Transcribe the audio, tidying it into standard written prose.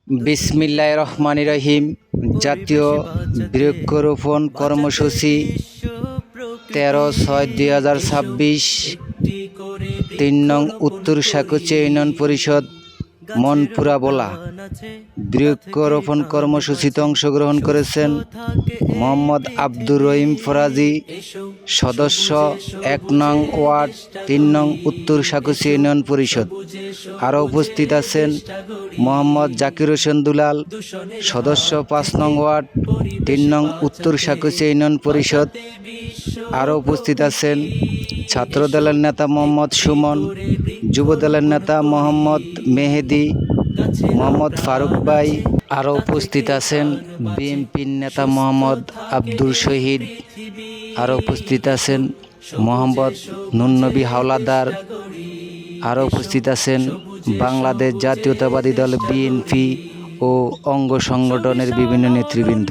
বিসমিল্লাহির রহমানির রহিম। জাতীয় বৃক্ষরোপণ কর্মসূচি 13/6/2026 3 নং উত্তর সাকুচি ইউনিয়ন পরিষদ মনপুরা বলা। বৃক্ষরোপণ কর্মসূচিতে অংশগ্রহণ করেছেন মোহাম্মদ আব্দুর রহিম ফরাজি, সদস্য 1 নং ওয়ার্ড 3 নং উত্তর সাকুচি ইউনিয়ন পরিষদ। আরও উপস্থিত আছেন মোহাম্মদ জাকির হোসেন দুলাল, সদস্য 5 নং ওয়ার্ড 3 নং উত্তর সাকুচি ইউনিয়ন পরিষদ। আরও উপস্থিত আছেন ছাত্রদলের নেতা মোহাম্মদ সুমন, যুবদলের নেতা মোহাম্মদ মেহেদি, মোহাম্মদ ফারুক ভাই। আরও উপস্থিত আছেন বিএনপির নেতা মোহাম্মদ আব্দুল শহীদ। আরও উপস্থিত আছেন মোহাম্মদ নুরনবী হাওলাদার। আরও উপস্থিত আছেন বাংলাদেশ জাতীয়তাবাদী দল বিএনপি ও অঙ্গ সংগঠনের বিভিন্ন নেতৃবৃন্দ।